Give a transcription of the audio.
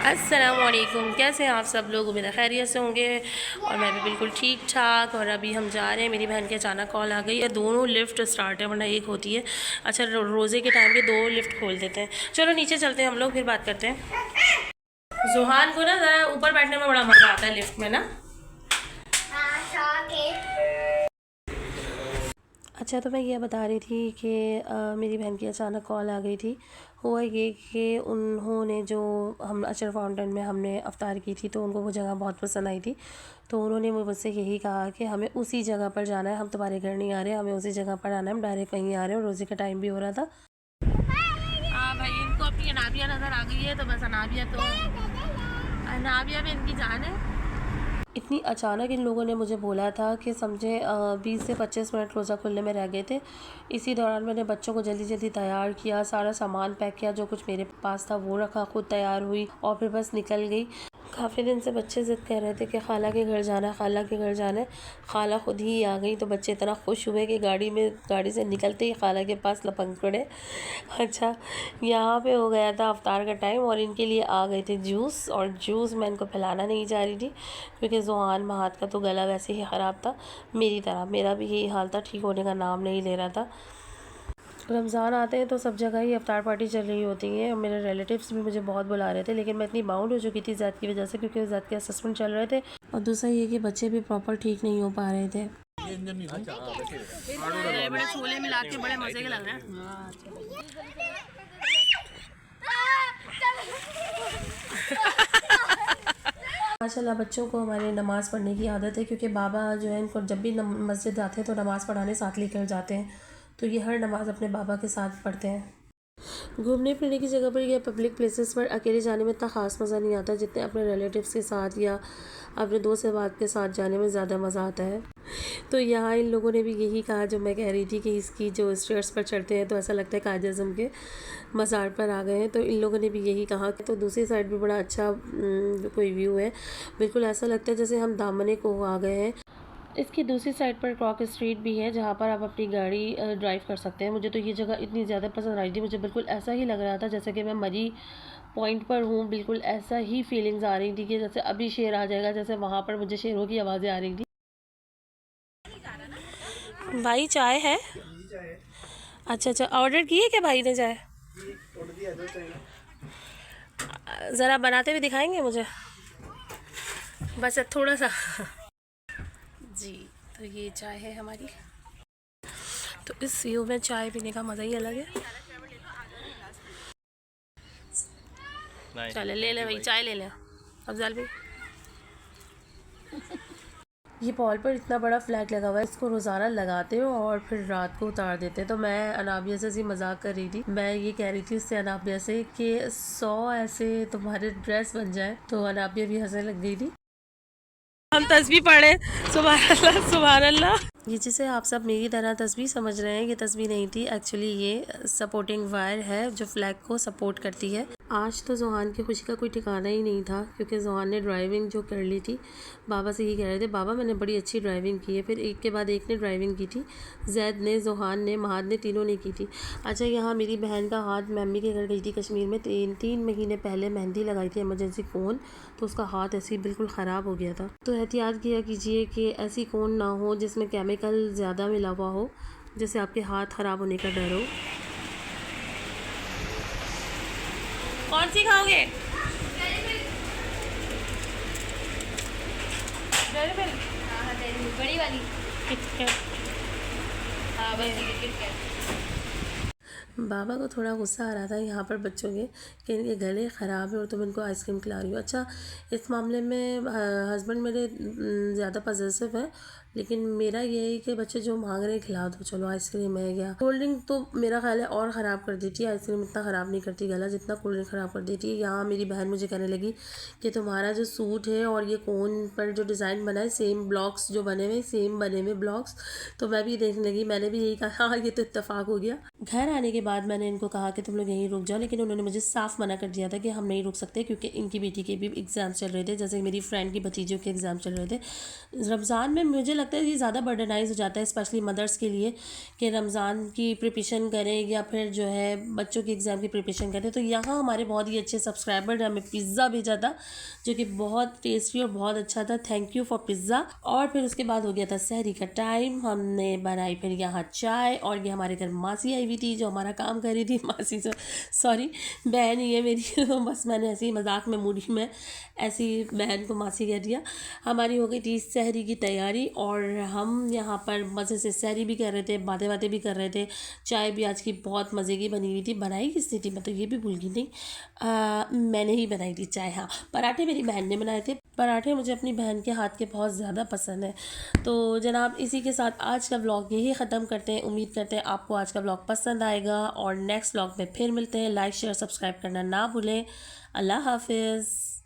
अस्सलामुअलैकुम, कैसे हैं आप सब लोग। उम्मीद है खैरियत से होंगे और मैं भी बिल्कुल ठीक ठाक। और अभी हम जा रहे हैं, मेरी बहन की अचानक कॉल आ गई है। दोनों लिफ्ट स्टार्ट है, वरना एक होती है। अच्छा, रोज़े के टाइम पे दो लिफ्ट खोल देते हैं। चलो नीचे चलते हैं हम लोग, फिर बात करते हैं। जुहान को ना ज़रा ऊपर बैठने में बड़ा मज़ा आता है लिफ्ट में ना। अच्छा, तो मैं ये बता रही थी कि मेरी बहन की अचानक कॉल आ गई थी। हुआ ये कि उन्होंने जो हम अचर फाउंटेन में हमने अफ्तार की थी, तो उनको वो जगह बहुत पसंद आई थी। तो उन्होंने मुझसे यही कहा कि हमें उसी जगह पर जाना है, हम तुम्हारे घर नहीं आ रहे, हमें उसी जगह पर आना है, हम डायरेक्ट कहीं आ रहे हैं। और रोज़े का टाइम भी हो रहा था। हाँ भाई, इनको अपनी अनाबिया नज़र आ गई है, तो बस अनाबिया में इनकी जान है। इतनी अचानक इन लोगों ने मुझे बोला था कि समझे 20 से 25 मिनट रोज़ा खुलने में रह गए थे। इसी दौरान मैंने बच्चों को जल्दी जल्दी तैयार किया, सारा सामान पैक किया, जो कुछ मेरे पास था वो रखा, खुद तैयार हुई और फिर बस निकल गई। काफ़ी दिन से बच्चे ज़िद कह रहे थे कि खाला के घर जाना है, खाला के घर जाना है। खाला खुद ही आ गई, तो बच्चे इतना खुश हुए कि गाड़ी से निकलते ही खाला के पास लपक पड़े। अच्छा, यहाँ पे हो गया था अफ्तार का टाइम और इनके लिए आ गए थे जूस। और जूस मैं इनको पिलाना नहीं चाह रही थी, क्योंकि जुहान महात का तो गला वैसे ही ख़राब था, मेरी तरह मेरा भी यही हाल था, ठीक होने का नाम नहीं ले रहा था। रमज़ान आते हैं तो सब जगह ही अफ्तार पार्टी चल रही होती है। मेरे रिलेटिव्स भी मुझे बहुत बुला रहे थे, लेकिन मैं इतनी बाउंड हो चुकी थी ज़ात की वजह से, क्योंकि ज़ात के असेसमेंट चल रहे थे। और दूसरा ये कि बच्चे भी प्रॉपर ठीक नहीं हो पा रहे थे। बड़े छोले मिला के बड़े मज़े के लग रहे हैं। माशाल्लाह बच्चों को हमारे नमाज़ पढ़ने की आदत है, क्योंकि बाबा जो है इनको जब भी मस्जिद आते हैं तो नमाज़ पढ़ाने साथ लेकर जाते हैं। तो ये हर नमाज़ अपने बाबा के साथ पढ़ते हैं। घूमने फिरने की जगह पर या पब्लिक प्लेसेस पर अकेले जाने में इतना ख़ास मज़ा नहीं आता, जितने अपने रिलेटिव्स के साथ या अपने दोस्त अहबाब के साथ जाने में ज़्यादा मज़ा आता है। तो यहाँ इन लोगों ने भी यही कहा जो मैं कह रही थी, कि इसकी जो स्टेयर्स पर चढ़ते हैं तो ऐसा लगता है कायद आज़म के मज़ार पर आ गए हैं। तो इन लोगों ने भी यही कहा। तो दूसरी साइड भी बड़ा अच्छा कोई व्यू है, बिल्कुल ऐसा लगता है जैसे हम दामने को आ गए हैं। इसकी दूसरी साइड पर क्लॉक स्ट्रीट भी है, जहाँ पर आप अपनी गाड़ी ड्राइव कर सकते हैं। मुझे तो ये जगह इतनी ज़्यादा पसंद आई थी, मुझे बिल्कुल ऐसा ही लग रहा था जैसे कि मैं मरी पॉइंट पर हूँ। बिल्कुल ऐसा ही फीलिंग्स आ रही थी कि जैसे अभी शेर आ जाएगा, जैसे वहाँ पर मुझे शेरों की आवाज़ें आ रही थी। भाई चाय है? अच्छा अच्छा, ऑर्डर किए क्या भाई ने चाय? ज़रा बनाते हुए दिखाएंगे मुझे, बस थोड़ा सा। जी, तो ये चाय है हमारी। तो इस व्यू में चाय पीने का मज़ा ही अलग है। चले ले ले भाई, चाय ले लें अफजल भाई। ये पॉल पर इतना बड़ा फ्लैग लगा हुआ है, इसको रोज़ाना लगाते हो और फिर रात को उतार देते हैं। तो मैं अनाबिया से ऐसी मजाक कर रही थी, मैं ये कह रही थी उससे अनाबिया से कि 100 ऐसे तुम्हारे ड्रेस बन जाए, तो अनाबिया भी हंसने लग गई थी। हम तस्बीह पढ़े, सुभान अल्लाह सुभान अल्लाह। ये जिसे आप सब मेरी तरह तस्बीह समझ रहे हैं, ये तस्बीह नहीं थी एक्चुअली, ये सपोर्टिंग वायर है जो फ्लैग को सपोर्ट करती है। आज तो जुहान की खुशी का कोई ठिकाना ही नहीं था, क्योंकि जुहान ने ड्राइविंग जो कर ली थी। बाबा से ही कह रहे थे, बाबा मैंने बड़ी अच्छी ड्राइविंग की है। फिर एक के बाद एक ने ड्राइविंग की थी, जैद ने, जुहान ने, महाद ने, तीनों ने की थी। अच्छा, यहाँ मेरी बहन का हाथ, मम्मी के घर गई थी कश्मीर में, 3 महीने पहले मेहंदी लगाई थी एमरजेंसी कोन, तो उसका हाथ ऐसे ही बिल्कुल ख़राब हो गया था। तो एहतियात किया कीजिए कि ऐसी कोन ना हो जिसमें केमिकल ज़्यादा मिला हुआ हो, जिससे आपके हाथ ख़राब होने का डर हो। कौन सी खाओगे? Dairy milk? हाँ, डेयरी मिल्क बड़ी वाली। किटकैट? हाँ बस किटकैट। बाबा को थोड़ा गुस्सा आ रहा था यहाँ पर बच्चों के, कि इनके गले ख़राब है और तुम इनको आइसक्रीम खिला रही हो। अच्छा, इस मामले में हस्बैंड मेरे ज़्यादा पॉजिटिव है, लेकिन मेरा ये है कि बच्चे जो मांग रहे हैं खिला दो, चलो आइसक्रीम है या कोल्ड ड्रिंक, तो मेरा ख्याल है और ख़राब कर देती है। आइसक्रीम इतना ख़राब नहीं करती गला जितना कोल्ड ड्रिंक ख़राब कर देती है। यहाँ मेरी बहन मुझे कहने लगी कि तुम्हारा जो सूट है और ये कोन पर जो डिज़ाइन बना है, सेम ब्लॉक्स जो बने हुए, सेम बने हुए ब्लॉक्स। तो मैं भी देखने लगी, मैंने भी यही कहा, हाँ ये तो इत्तेफाक हो गया। घर आने के बाद मैंने इनको कहा कि तुम लोग यहीं रुक जाओ, लेकिन उन्होंने मुझे साफ मना कर दिया था कि हम नहीं रुक सकते, क्योंकि इनकी बेटी के भी एग्ज़ाम चल रहे थे, जैसे मेरी फ्रेंड की भतीजियों के एग्ज़ाम चल रहे थे। रमज़ान में मुझे लगता है ये ज़्यादा बर्डनाइज हो जाता है, स्पेशली मदर्स के लिए, कि रमज़ान की प्रिपरेशन करें या फिर जो है बच्चों की एग्ज़ाम की प्रिपरेशन करें। तो यहाँ हमारे बहुत ही अच्छे सब्सक्राइबर ने हमें पिज़्ज़ा भेजा था, जो कि बहुत टेस्टी और बहुत अच्छा था। Thank you for pizza. और फिर उसके बाद हो गया था सहरी का टाइम, हमने बनाई फिर यहाँ चाय, और ये हमारे घर मासी आई हुई थी जो हमारा काम कर रही थी। मासी जो, सॉरी, बहन ही है मेरी तो बस मैंने ऐसे ही मजाक में मूडी में ऐसी बहन को मासी कह दिया। हमारी हो गई थी सहरी की तैयारी, और हम यहाँ पर मज़े से सहरी भी कर रहे थे, बातें बातें भी कर रहे थे। चाय भी आज की बहुत मज़े की बनी हुई थी। बनाई किसने थी मैं तो ये भी भूल गई। नहीं, मैंने ही बनाई थी चाय। हाँ, पराठे मेरी बहन ने बनाए थे। पराठे मुझे अपनी बहन के हाथ के बहुत ज़्यादा पसंद है। तो जनाब, इसी के साथ आज का व्लॉग यही ख़त्म करते हैं। उम्मीद करते हैं आपको आज का व्लॉग पसंद आएगा, और नेक्स्ट व्लॉग में फिर मिलते हैं। लाइक शेयर सब्सक्राइब करना ना भूलें। अल्लाह हाफिज़।